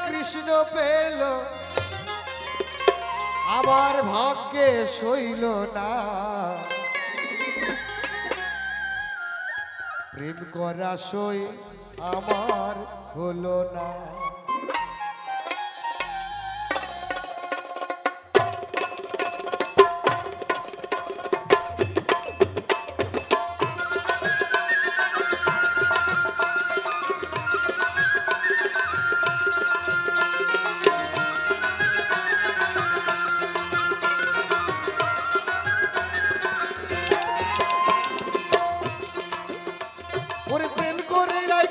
কৃষ্ণ পেল আমার ভাগ্যে সইল না, প্রেম করা সই আমার হলো না।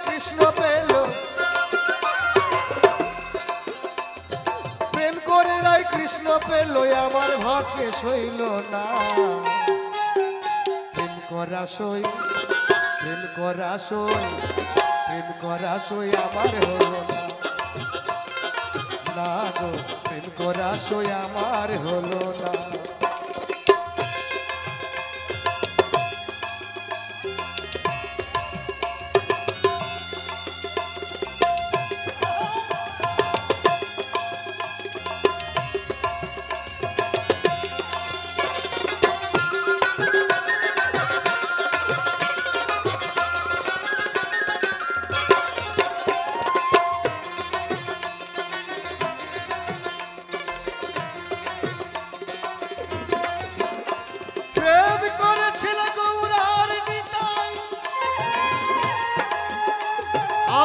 কৃষ্ণ পেল প্রেম করে রায় কৃষ্ণ পেল আমার ভাগ্যে সইল না, প্রেম করা সই প্রেম করা সই প্রেম করা সই আমার হলো না, না গো প্রেম করা সই আমার হলো না।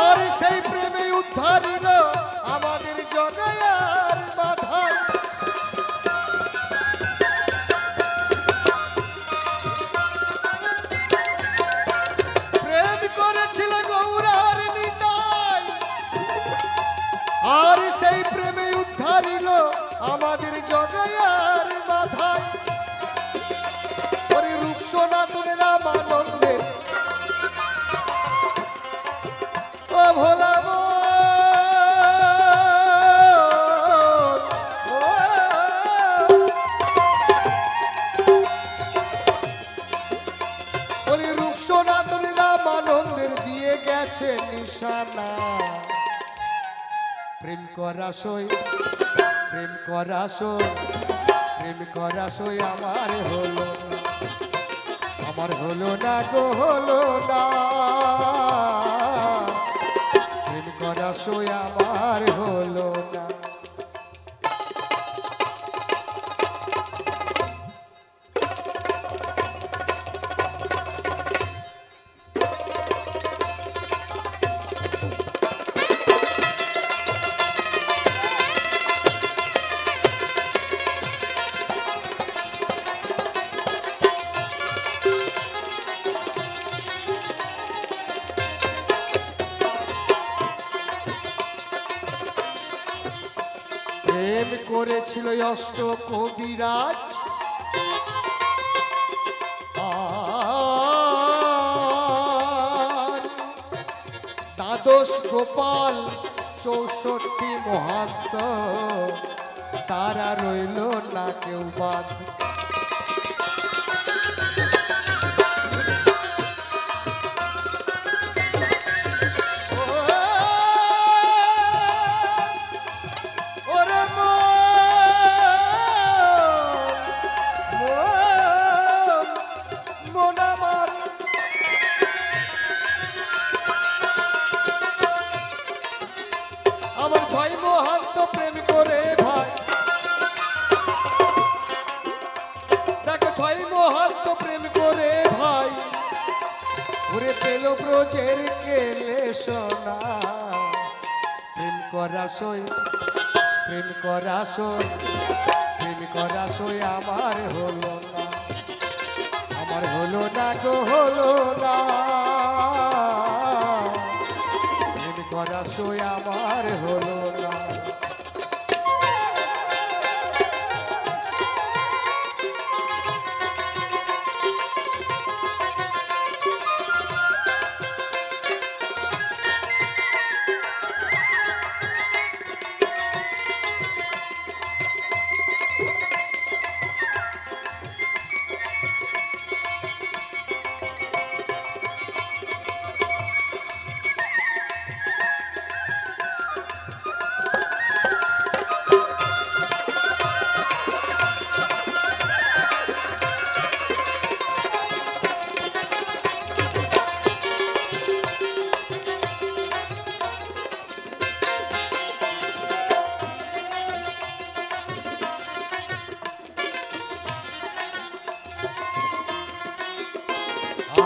আর সেই প্রেমে উদ্ধারিল আমাদের জগয়ার বাধাই, প্রেম করেছিল গৌরার নিতাই, আর সেই প্রেমে উদ্ধারিল আমাদের জগয়ার বাধাই। ওরে রূপ সনাতনের রামানন্দের ভোলা বলি রূপ সনাতন রামানন্দের দিয়ে গেছে নিশানা, প্রেম করা সই প্রেম করা সই প্রেম করা সই আমার হলো না, আমার হলো না গো হলো না, প্রেম করা সই আমার হলো না। প্রেম করেছিল অষ্ট কবিরাজ, দ্বাদশ গোপাল 64 মহান্ত, তারা রইল না কেউ বাদ। আমার ছয় মহান্ত প্রেম করে ভাই, দেখো ছয় মহান্ত প্রেম করে ভাই, ওরে পেল ব্রজের কেলে সোনা, প্রেম করা সই প্রেম করা সই প্রেম করা সই আমার হলো না, আমার হলো না গো হলো না, প্রেম করা সই আমার হলো না।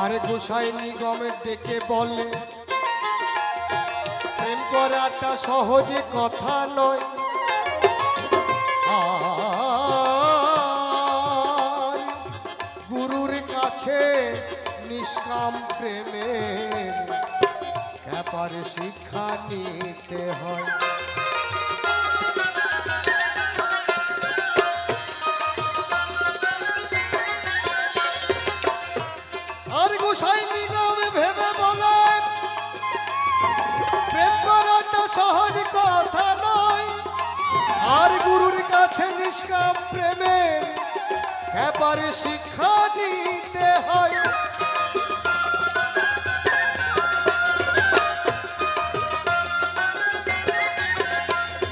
আর গোসাই নিগম ডেকে বলে প্রেম করাটা সহজে কথা নয়, আর গুরুর কাছে নিষ্কাম প্রেমের ব্যাপারে শিক্ষা নিতে হয়। আর গোসাই নিগম ভেবে বলে প্রেম করাটা সহজ কথা নয়, আর গুরুর কাছে নিষ্কাম প্রেমের ব্যাপারে শিক্ষা নিতে হয়।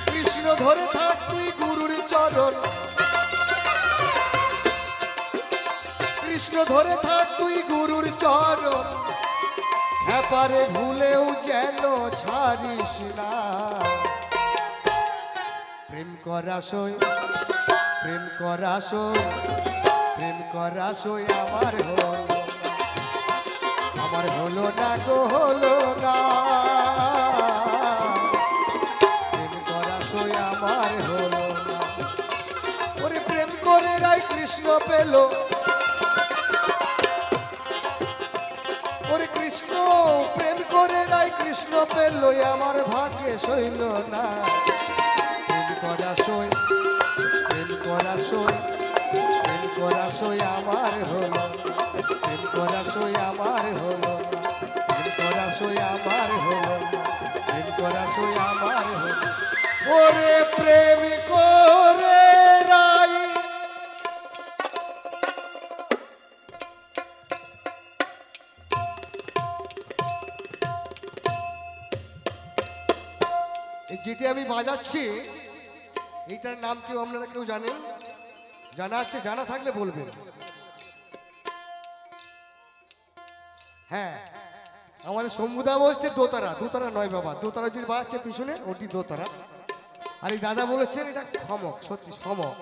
কৃষ্ণ ধরে থাক তুই গুরুর চরণ, কৃষ্ণ ধরে থাক তুই গুরুর চরণ, ব্যাপারে ভুলেও যেন ছাড়িস না। প্রেম করা সই, প্রেম করা সই, প্রেম করা সই আমার হলো, আমার হলো না গো হলো না। প্রেম করা সই আমার হলো না। ওরে প্রেম করে রাই কৃষ্ণ পেল, ওরে কৃষ্ণ প্রেম করে রাই কৃষ্ণ পেল, আমার ভাগ্যে সইল না। প্রেম করা সই, প্রেম করা সই, প্রেম করা সই আমার হলো, প্রেম করা সই আমার হলো, প্রেম করা সই আমার হলো, প্রেম করা সই আমার হলো। ওরে প্রেম করে রাই যেটি আমি বাজাচ্ছি এইটার নাম কেউ আপনারা কেউ জানেন? জানা আছে? জানা থাকলে বলবেন। হ্যাঁ, আমাদের শম্ভুদা বলছে দোতারা। দোতারা নয় বাবা, দোতারা যদি বাজাচ্ছে পিছনে ওটি দোতারা। আর এই দাদা বলেছেন এটা খমক, সত্যি খমক।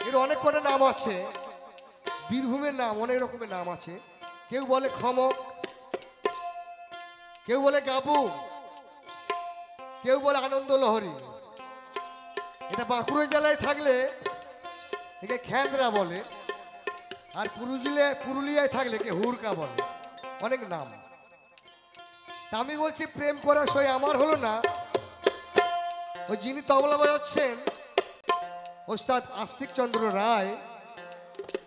এর অনেক কটা নাম আছে, বীরভূমের নাম, অনেক রকমের নাম আছে। কেউ বলে খমক, কেউ বলে গাবু, কেউ বলে আনন্দ লহরী। এটা বাঁকুড়া জেলায় থাকলে একে খ্যাংরা বলে, আর পুরুলিয়ায় থাকলে কে হুড়কা বলে। অনেক নাম। তা আমি বলছি প্রেম করা সই আমার হলো না। ওই যিনি তবলা বাজাচ্ছেন ওস্তাদ আস্তিক চন্দ্র রায়,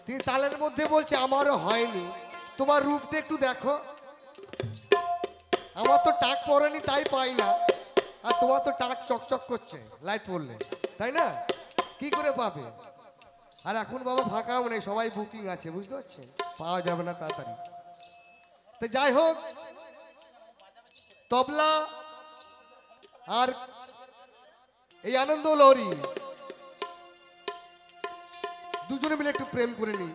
তিনি তালের মধ্যে বলছে আমারও হয়নি, তোমার রূপটা একটু দেখো। আমার তো টাক পড়েনি তাই পাই না, আর তোমার তো টাক চকচক করছে লাইট পড়লে, তাই না? কি করে পাবে? আর এখন বাবা ফাঁকাও নেই, সবাই বুকিং আছে, বুঝতে পারছেন? পাওয়া যাবে না তাড়াতাড়ি। তো যাই হোক, তবলা আর এই আনন্দ লহরী দুজনে মিলে একটু প্রেম করে নি।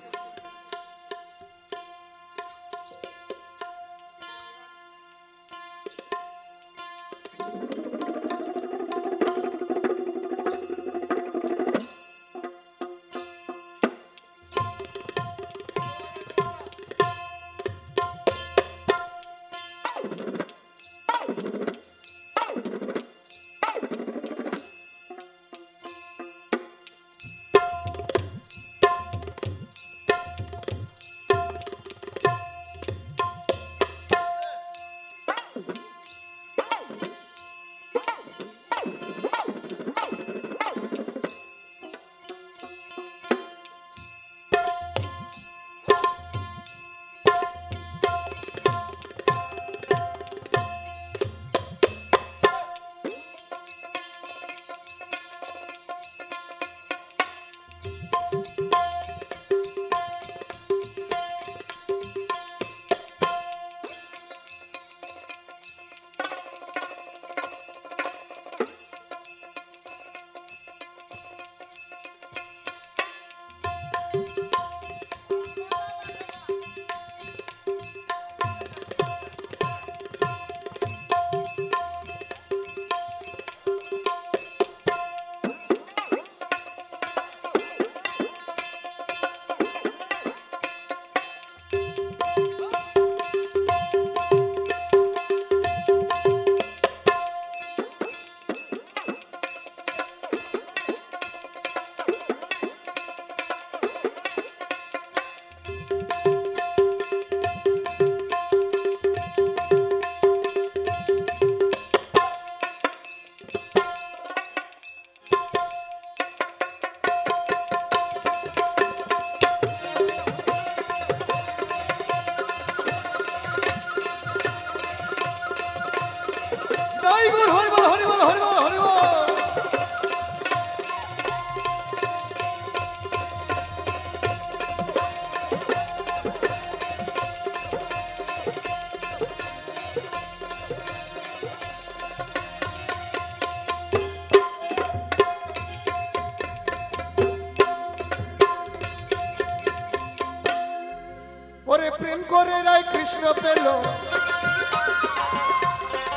করে রায় কৃষ্ণ পেল,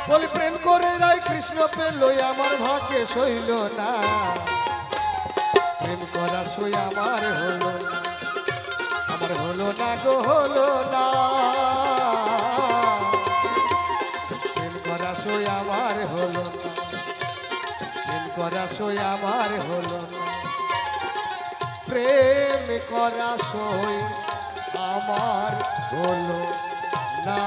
বলি প্রেম করে রায় কৃষ্ণ পেল, আমার ভাগ্যে সইল না। প্রেম করা সই আমার হলো না, আমার হলো না গো হলো না। প্রেম করা সই আমার হলো না, প্রেম করা সই আমার হলো না। প্রেম করা সই আমার হলো না।